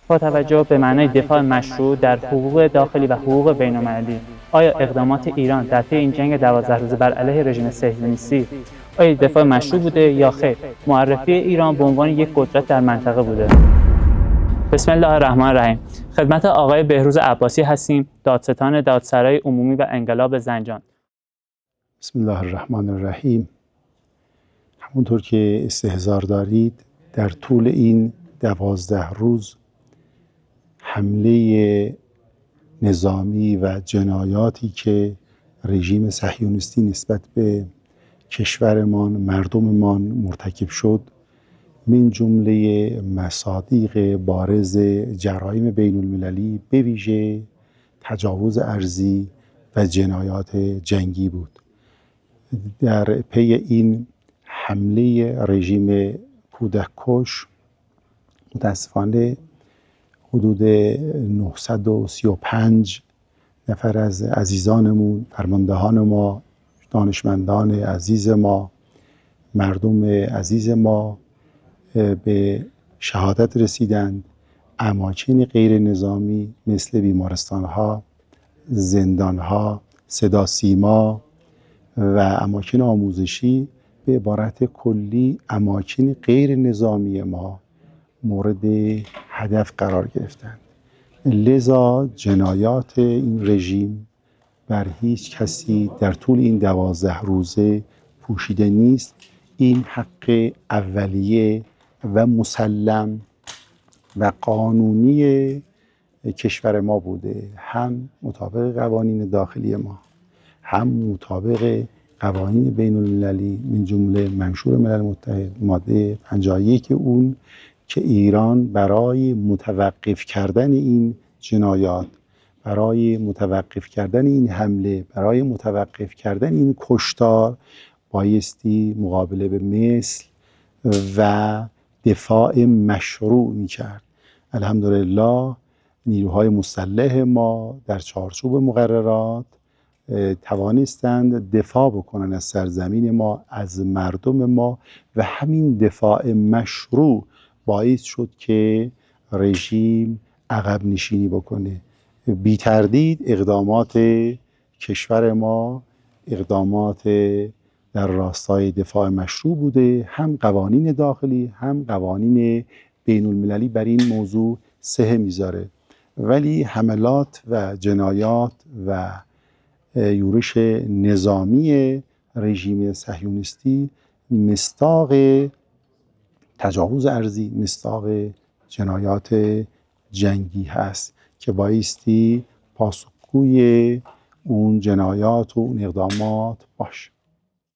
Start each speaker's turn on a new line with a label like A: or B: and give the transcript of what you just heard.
A: با توجه به معنای دفاع مشروع در حقوق داخلی و حقوق بین‌المللی، آیا اقدامات ایران در طی این جنگ 12 روزه بر علیه رژیم صهیونیستی آیا دفاع مشروع بوده یا خیر؟ معرفی ایران به عنوان یک قدرت در منطقه بوده. بسم الله الرحمن الرحیم. خدمت آقای بهروز عباسی هستیم، دادستان دادسرای عمومی و انقلاب زنجان.
B: بسم الله الرحمن الرحیم. همونطور که استحضار دارید، در طول این 12 روز حمله نظامی و جنایاتی که رژیم صهیونیستی نسبت به کشورمان، مردممان مرتکب شد، من جمله مصادیق بارز جرایم بین المللی به ویژه تجاوز ارضی و جنایات جنگی بود. در پی این حمله رژیم کودککش متاسفانه حدود 935 نفر از عزیزانمون، فرماندهان ما، دانشمندان عزیز ما، مردم عزیز ما به شهادت رسیدند. اماکن غیر نظامی مثل بیمارستان‌ها، زندان‌ها، صدا سیما و اماکن آموزشی به عبارت کلی اماکن غیر نظامی ما مورد هدف قرار گرفتند. لذا جنایات این رژیم بر هیچ کسی در طول این 12 روزه پوشیده نیست. این حق اولیه و مسلم و قانونی کشور ما بوده، هم مطابق قوانین داخلی ما، هم مطابق قوانین بین المللی، من جمله منشور ملل متحد ماده 51 اون، که ایران برای متوقف کردن این جنایات، برای متوقف کردن این حمله، برای متوقف کردن این کشتار بایستی مقابله به مثل و دفاع مشروع می‌کرد. الحمدلله نیروهای مسلح ما در چارچوب مقررات توانستند دفاع بکنن از سرزمین ما، از مردم ما، و همین دفاع مشروع باعث شد که رژیم عقب نشینی بکنه. بی تردید اقدامات کشور ما اقدامات در راستای دفاع مشروع بوده، هم قوانین داخلی هم قوانین بین المللی بر این موضوع صحه میذاره. ولی حملات و جنایات و یورش نظامی رژیم صهیونیستی مصداق تجاوز ارضی، مصداق جنایات جنگی هست که بایستی پاسخگوی اون جنایات و اون اقدامات باشه.